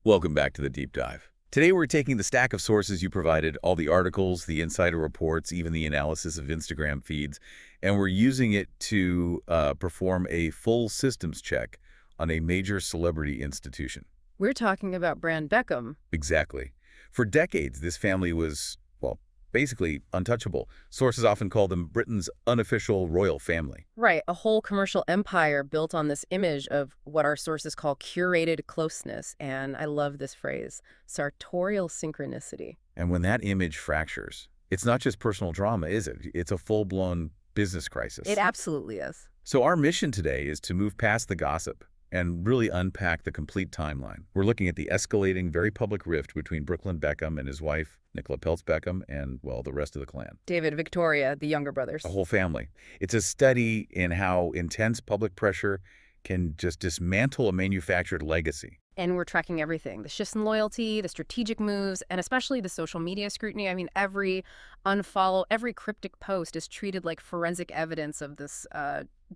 Welcome back to the Deep Dive. Today we're taking the stack of sources you provided, all the articles, the insider reports, even the analysis of Instagram feeds, and we're using it to perform a full systems check on a major celebrity institution. We're talking about Brand Beckham. Exactly. For decades, this family was, well, basically untouchable. Sources often call them Britain's unofficial royal family. Right, a whole commercial empire built on this image of what our sources call curated closeness, and I love this phrase, sartorial synchronicity. And when that image fractures, it's not just personal drama, is it? It's a full-blown business crisis. It absolutely is. So our mission today is to move past the gossip and really unpack the complete timeline. We're looking at the escalating, very public rift between Brooklyn Beckham and his wife, Nicola Peltz Beckham, and, well, the rest of the clan. David, Victoria, the younger brothers. The whole family. It's a study in how intense public pressure can just dismantle a manufactured legacy. And we're tracking everything, the shifts in loyalty, the strategic moves, and especially the social media scrutiny. I mean, every unfollow, every cryptic post is treated like forensic evidence of this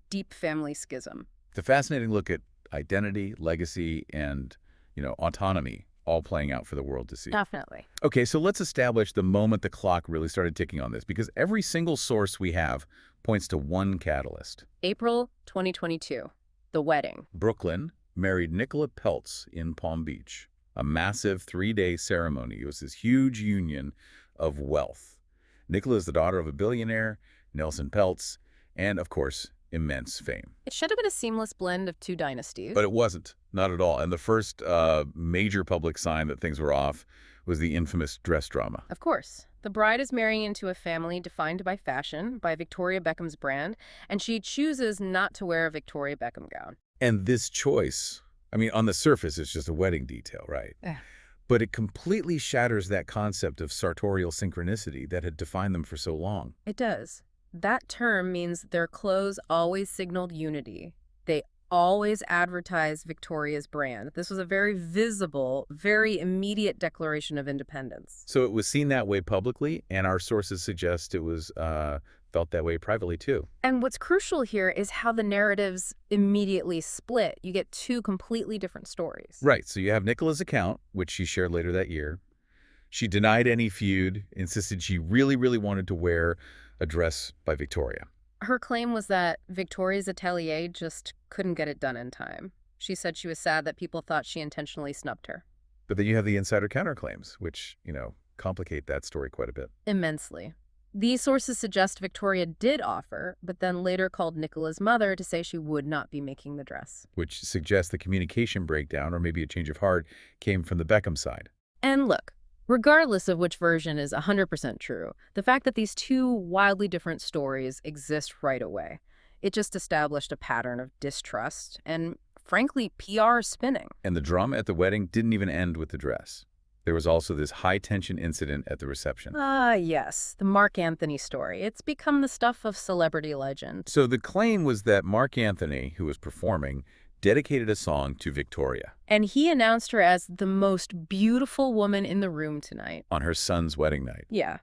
deep family schism. It's a fascinating look at identity, legacy, and, autonomy all playing out for the world to see. Definitely. Okay, so let's establish the moment the clock really started ticking on this, because every single source we have points to one catalyst. April 2022, the wedding. Brooklyn married Nicola Peltz in Palm Beach. A massive 3-day ceremony. It was this huge union of wealth. Nicola is the daughter of a billionaire, Nelson Peltz, and, of course, immense fame. It should have been a seamless blend of two dynasties. But it wasn't. Not at all. And the first major public sign that things were off was the infamous dress drama. Of course. The bride is marrying into a family defined by fashion, by Victoria Beckham's brand, and she chooses not to wear a Victoria Beckham gown. And this choice, I mean, on the surface, it's just a wedding detail, right? Yeah. But it completely shatters that concept of sartorial synchronicity that had defined them for so long. It does. That term means their clothes always signaled unity. They always advertised Victoria's brand. This was a very visible, very immediate declaration of independence. So it was seen that way publicly, and our sources suggest it was felt that way privately too. And what's crucial here is how the narratives immediately split. You get two completely different stories. Right. So you have Nicola's account, which she shared later that year. She denied any feud, insisted she really, really wanted to wear a dress by Victoria. Her claim was that Victoria's atelier just couldn't get it done in time. She said she was sad that people thought she intentionally snubbed her. But then you have the insider counterclaims, which, complicate that story quite a bit. Immensely. These sources suggest Victoria did offer, but then later called Nicola's mother to say she would not be making the dress. Which suggests the communication breakdown, or maybe a change of heart, came from the Beckham side. And look, regardless of which version is 100% true, the fact that these two wildly different stories exist right away, it just established a pattern of distrust and, frankly, PR spinning. And the drama at the wedding didn't even end with the dress. There was also this high-tension incident at the reception. Yes, the Mark Anthony story. It's become the stuff of celebrity legend. So the claim was that Mark Anthony, who was performing, dedicated a song to Victoria. And he announced her as the most beautiful woman in the room tonight. On her son's wedding night. Yeah.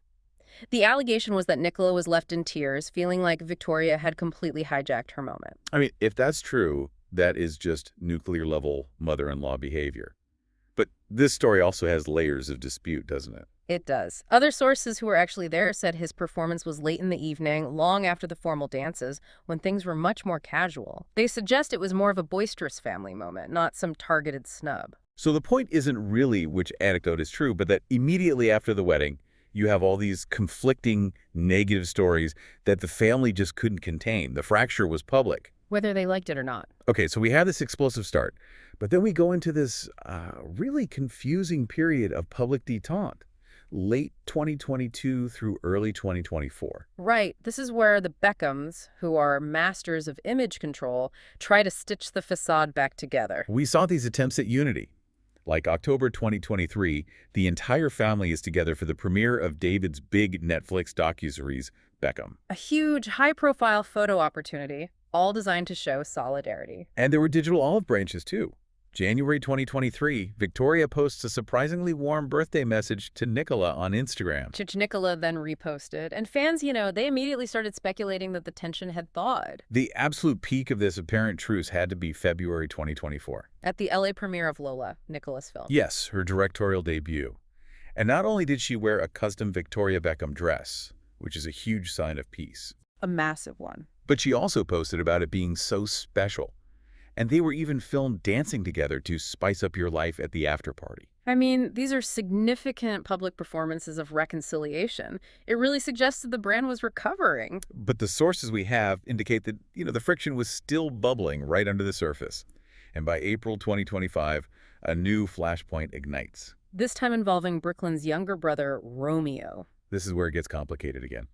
The allegation was that Nicola was left in tears, feeling like Victoria had completely hijacked her moment. I mean, if that's true, that is just nuclear-level mother-in-law behavior. But this story also has layers of dispute, doesn't it? It does. Other sources who were actually there said his performance was late in the evening, long after the formal dances, when things were much more casual. They suggest it was more of a boisterous family moment, not some targeted snub. So the point isn't really which anecdote is true, but that immediately after the wedding, you have all these conflicting negative stories that the family just couldn't contain. The fracture was public. Whether they liked it or not. Okay, so we have this explosive start, but then we go into this really confusing period of public detente, late 2022 through early 2024. Right. This is where the Beckhams, who are masters of image control, try to stitch the facade back together. We saw these attempts at unity. Like October 2023, the entire family is together for the premiere of David's big Netflix docuseries, Beckham. A huge, high-profile photo opportunity, all designed to show solidarity. And there were digital olive branches, too. January 2023, Victoria posts a surprisingly warm birthday message to Nicola on Instagram. Which Nicola then reposted. And fans, they immediately started speculating that the tension had thawed. The absolute peak of this apparent truce had to be February 2024. At the LA premiere of Lola, Nicola's film. Yes, her directorial debut. And not only did she wear a custom Victoria Beckham dress, which is a huge sign of peace, A massive one. but she also posted about it being so special. And they were even filmed dancing together to spice up your life at the after party. I mean, these are significant public performances of reconciliation. It really suggested the brand was recovering. But the sources we have indicate that, the friction was still bubbling right under the surface. And by April 2025, a new flashpoint ignites. This time involving Brooklyn's younger brother, Romeo. This is where it gets complicated again.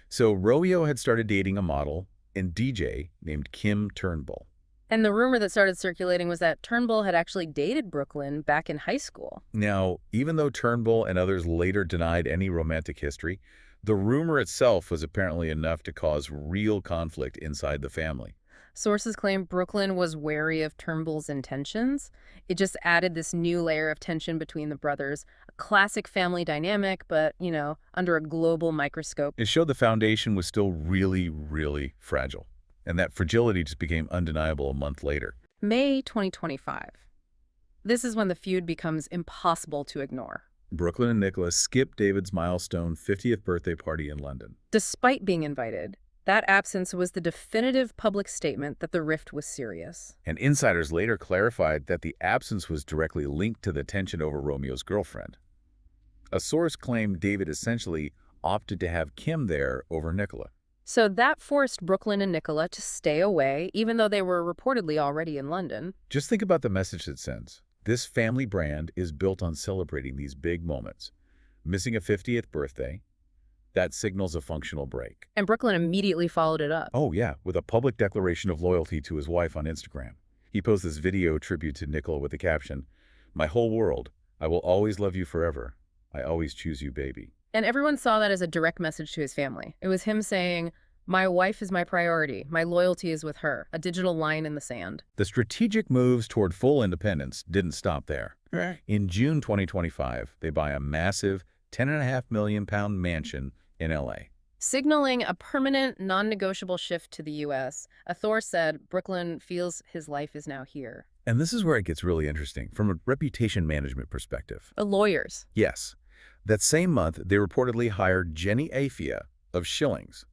So Romeo had started dating a model and DJ named Kim Turnbull. And the rumor that started circulating was that Turnbull had actually dated Brooklyn back in high school. Now, even though Turnbull and others later denied any romantic history, the rumor itself was apparently enough to cause real conflict inside the family. Sources claim Brooklyn was wary of Turnbull's intentions. It just added this new layer of tension between the brothers. A classic family dynamic, but, under a global microscope. It showed the foundation was still really, really fragile. And that fragility just became undeniable a month later. May 2025. This is when the feud becomes impossible to ignore. Brooklyn and Nicola skipped David's milestone 50th birthday party in London. Despite being invited, that absence was the definitive public statement that the rift was serious. And insiders later clarified that the absence was directly linked to the tension over Romeo's girlfriend. A source claimed David essentially opted to have Kim there over Nicola. So that forced Brooklyn and Nicola to stay away, even though they were reportedly already in London. Just think about the message it sends. This family brand is built on celebrating these big moments. Missing a 50th birthday, that signals a functional break. And Brooklyn immediately followed it up. Oh yeah, with a public declaration of loyalty to his wife on Instagram. He posted this video tribute to Nicola with the caption, "My whole world, I will always love you forever. I always choose you, baby." And everyone saw that as a direct message to his family. It was him saying, my wife is my priority. My loyalty is with her. A digital line in the sand. The strategic moves toward full independence didn't stop there. In June 2025, they buy a massive £10.5 million mansion in LA. Signaling a permanent, non-negotiable shift to the U.S., Author said Brooklyn feels his life is now here. And this is where it gets really interesting from a reputation management perspective. The lawyers. Yes. That same month, they reportedly hired Jenny Afia of Schillings,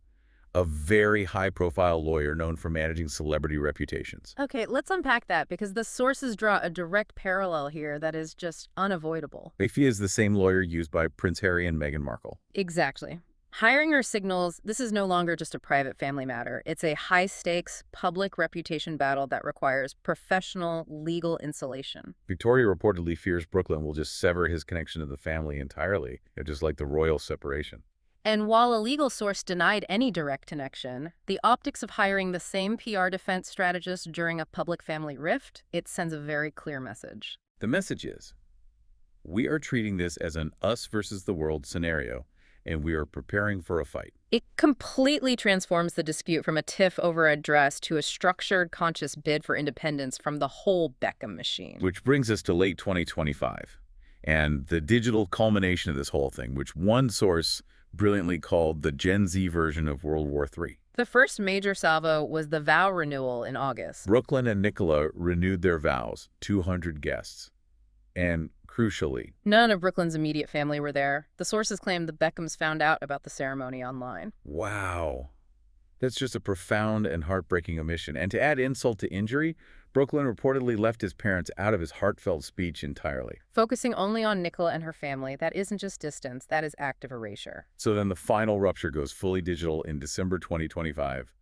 a very high-profile lawyer known for managing celebrity reputations. Okay, let's unpack that because the sources draw a direct parallel here that is just unavoidable. Afia is the same lawyer used by Prince Harry and Meghan Markle. Exactly. Hiring her signals this is no longer just a private family matter. It's a high-stakes, public reputation battle that requires professional legal insulation. Victoria reportedly fears Brooklyn will just sever his connection to the family entirely, just like the royal separation. And while a legal source denied any direct connection, the optics of hiring the same PR defense strategist during a public family rift, it sends a very clear message. The message is, we are treating this as an us versus the world scenario, and we are preparing for a fight. It completely transforms the dispute from a tiff over a dress to a structured, conscious bid for independence from the whole Beckham machine. Which brings us to late 2025, and the digital culmination of this whole thing, which one source brilliantly called the Gen Z version of World War III. The first major salvo was the vow renewal in August. Brooklyn and Nicola renewed their vows, 200 guests. And crucially, none of Brooklyn's immediate family were there. The sources claim the Beckhams found out about the ceremony online. Wow. That's just a profound and heartbreaking omission. And to add insult to injury, Brooklyn reportedly left his parents out of his heartfelt speech entirely. Focusing only on Nicola and her family, that isn't just distance, that is active erasure. So then the final rupture goes fully digital in December 2025.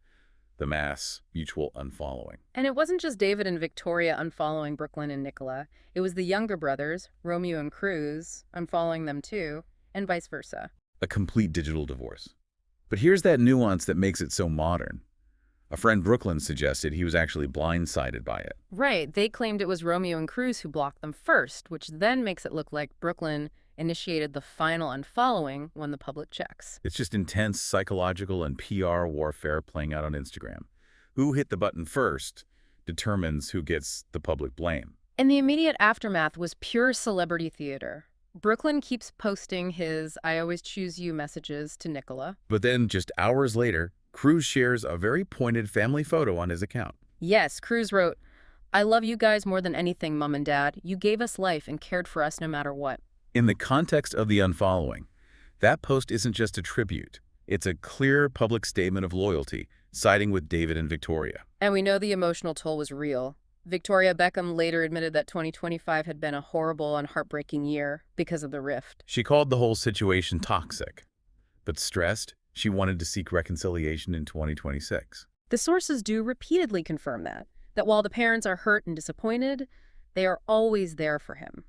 The mass mutual unfollowing. And it wasn't just David and Victoria unfollowing Brooklyn and Nicola. It was the younger brothers, Romeo and Cruz, unfollowing them too, and vice versa. A complete digital divorce. But here's that nuance that makes it so modern. A friend Brooklyn suggested he was actually blindsided by it. Right. They claimed it was Romeo and Cruz who blocked them first, which then makes it look like Brooklyn initiated the final unfollowing when the public checks. It's just intense psychological and PR warfare playing out on Instagram. Who hit the button first determines who gets the public blame. And the immediate aftermath was pure celebrity theater. Brooklyn keeps posting his "I always choose you" messages to Nicola. But then, just hours later, Cruz shares a very pointed family photo on his account. Yes, Cruz wrote, "I love you guys more than anything, Mom and Dad. You gave us life and cared for us no matter what." In the context of the unfollowing, that post isn't just a tribute. It's a clear public statement of loyalty, siding with David and Victoria. And we know the emotional toll was real. Victoria Beckham later admitted that 2025 had been a horrible and heartbreaking year because of the rift. She called the whole situation toxic, but stressed she wanted to seek reconciliation in 2026. The sources do repeatedly confirm that while the parents are hurt and disappointed, they are always there for him.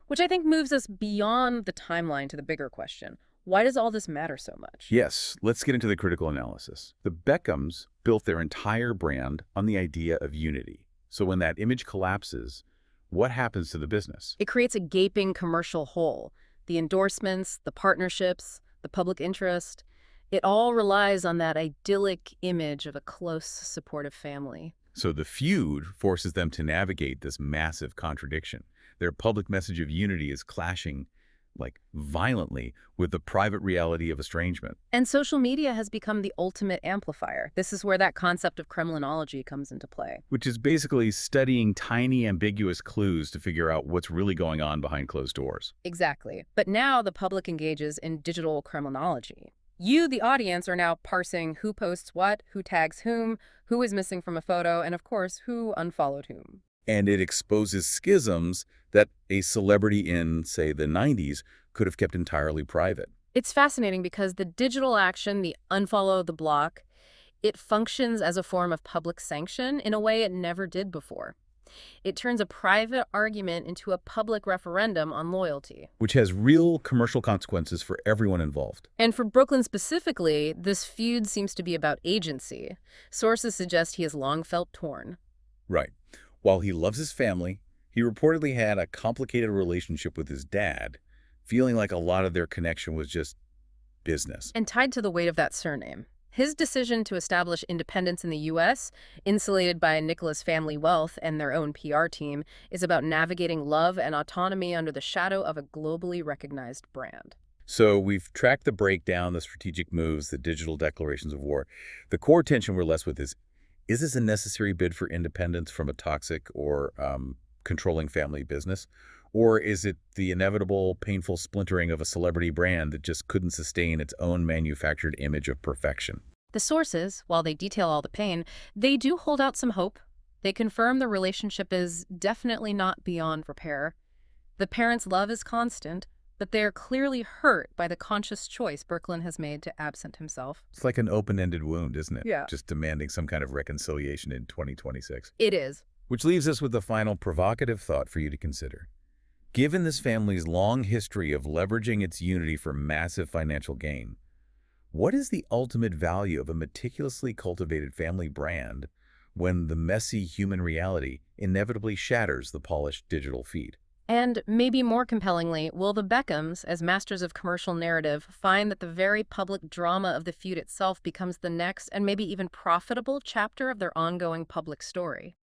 Which I think moves us beyond the timeline to the bigger question. Why does all this matter so much? Yes, let's get into the critical analysis. The Beckhams built their entire brand on the idea of unity. So when that image collapses, what happens to the business? It creates a gaping commercial hole. The endorsements, the partnerships, the public interest, it all relies on that idyllic image of a close, supportive family. So the feud forces them to navigate this massive contradiction. Their public message of unity is clashing, violently with the private reality of estrangement. And social media has become the ultimate amplifier. This is where that concept of Kremlinology comes into play. Which is basically studying tiny, ambiguous clues to figure out what's really going on behind closed doors. Exactly. But now the public engages in digital Kremlinology. You, the audience, are now parsing who posts what, who tags whom, who is missing from a photo, and of course, who unfollowed whom. And it exposes schisms that a celebrity in, say, the 90s could have kept entirely private. It's fascinating because the digital action, the unfollow, the block, it functions as a form of public sanction in a way it never did before. It turns a private argument into a public referendum on loyalty. Which has real commercial consequences for everyone involved. And for Brooklyn specifically, this feud seems to be about agency. Sources suggest he has long felt torn. Right. While he loves his family, he reportedly had a complicated relationship with his dad, feeling like a lot of their connection was just business. And tied to the weight of that surname. His decision to establish independence in the U.S., insulated by Nicola's family wealth and their own PR team, is about navigating love and autonomy under the shadow of a globally recognized brand. So we've tracked the breakdown, the strategic moves, the digital declarations of war. The core tension we're left with is this a necessary bid for independence from a toxic or controlling family business? Or is it the inevitable, painful splintering of a celebrity brand that just couldn't sustain its own manufactured image of perfection? The sources, while they detail all the pain, they do hold out some hope. They confirm the relationship is definitely not beyond repair. The parents' love is constant, but they are clearly hurt by the conscious choice Brooklyn has made to absent himself. It's like an open-ended wound, isn't it? Yeah. Just demanding some kind of reconciliation in 2026. It is. Which leaves us with a final provocative thought for you to consider. Given this family's long history of leveraging its unity for massive financial gain, what is the ultimate value of a meticulously cultivated family brand when the messy human reality inevitably shatters the polished digital feed? And maybe more compellingly, will the Beckhams, as masters of commercial narrative, find that the very public drama of the feud itself becomes the next and maybe even profitable chapter of their ongoing public story?